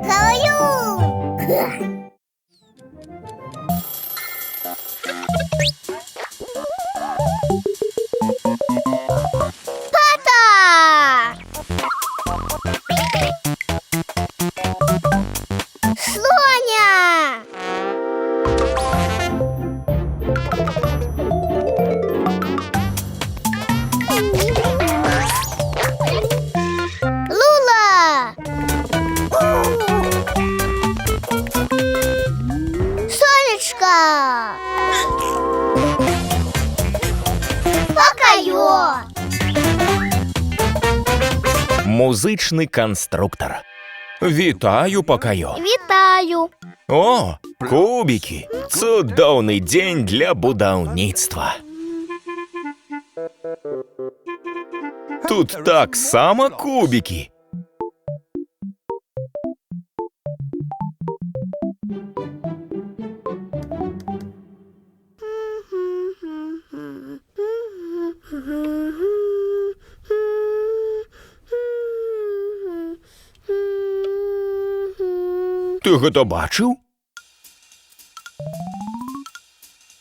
Каю! Тата! Слоня! Лула! Сонечка! Покайо! Музичний конструктор. Вітаю, Покайо. Вітаю! О, кубики. Цудовний день для будівництва. Тут так само кубики. Ти гэта бачыў?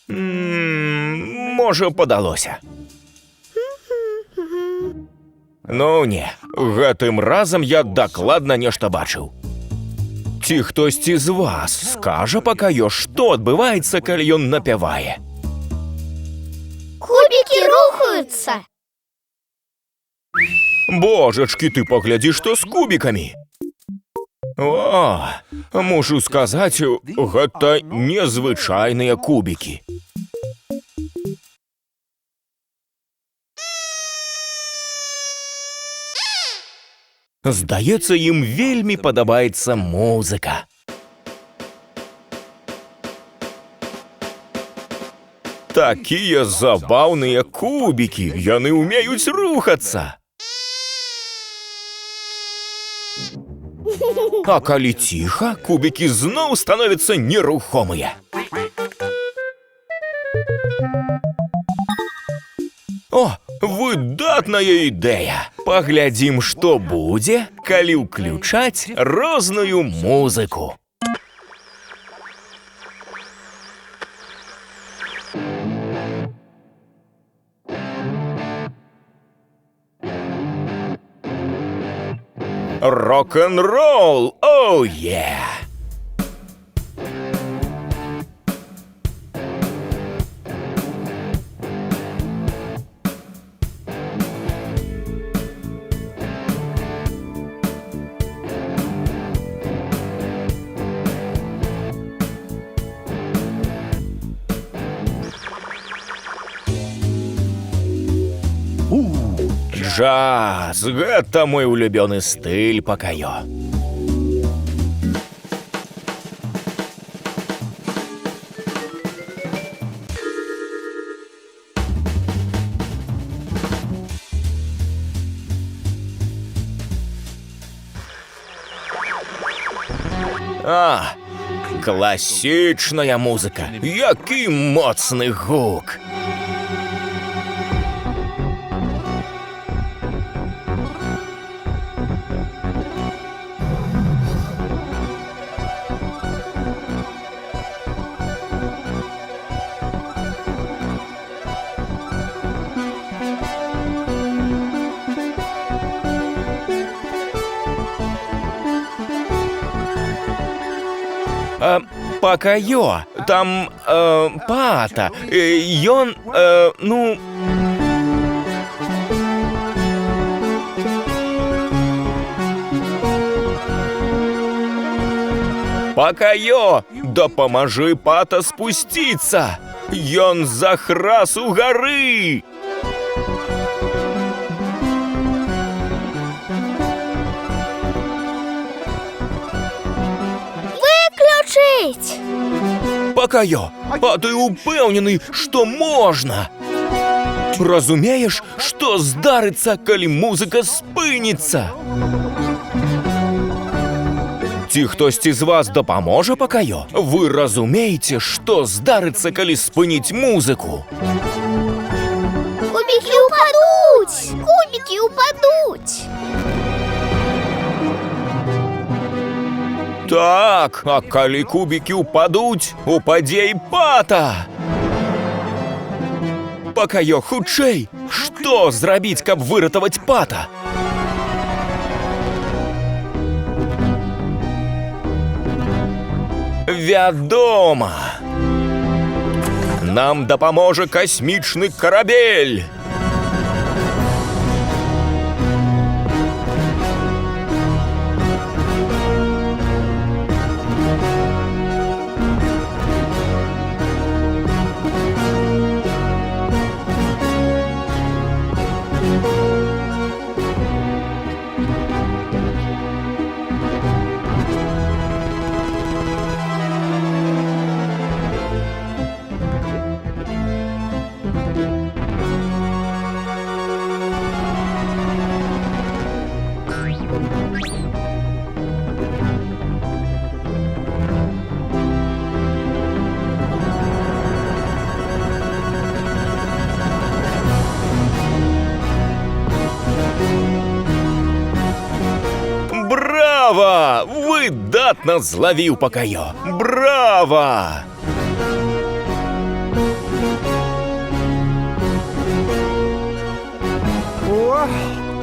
Можа, падалося. Ну не, гэтым разам я дакладна нешта бачыў. Ці хтосьці з вас скажа Покайо, што адбываецца, калі ён напявае? Кубики рухаются! Божачкі, ты паглядзі, што з кубікамі. О, мушу сказаць, гэта незвычайныя кубікі. Здаецца, ім вельмі падабаецца музыка. Такія забаўныя кубікі, яны ўмеюць рухацца. А калі ціха, кубікі зноў становяцца нерухомыя. О, выдатная ідэя! Паглядзім, што будзе, калі ўключаць розную музыку. Рок-н-ролл! Оу, е! Джаз! Гэта мой улюбёны стыль, Покайо. А, класічная музыка. Які моцны гук! Покайо, там пата, ён, ну... Покайо, дапамажы пата спусціцца! Ён захрас у гары! Выключить! Покайо, а ты упэўнены, што можна? Разумееш, што здарыцца, калі музыка спыніцца? Ці хтосьці з вас дапаможа, Покайо? Вы разумееце, што здарыцца, калі спыніць музыку? Кубики упадут! Кубики упадут! Так, а калі кубікі ўпадуць, упадзе і пата. Пакаё, хутчэй! Што зрабіць, каб выратаваць пата? Вядома! Нам дапаможа касмічны карабель! Брава! Выдатна злавіў пакаё! Брава!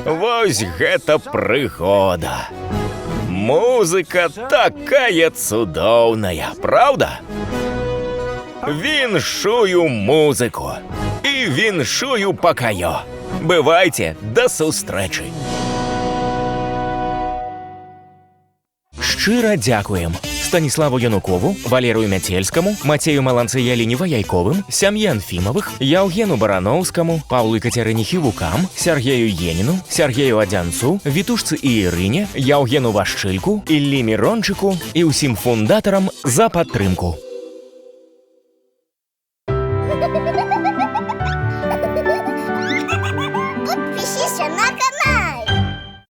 Вось гэта прыгода! Музыка такая цудоўная, правда? Віншую музыку і віншую пакаё! Бывайце, да сустрэчы! Шчыра дзякуем Станіславу Янукову, Валерыю Мяцельскаму, Мацею Маланцы-Яліне Ваяйковым, сям'і Анфімавых, Яўгену Барановскаму, Паўлы Кацярыне Хівукам, Сяргею Еніну, Сяргею Адзянцу, Вітушцы і Ірыне, Яўгену Вашчыльку, Іллі Мірончыку і ўсім фундатарам за падтрымку. Подпишись на канал.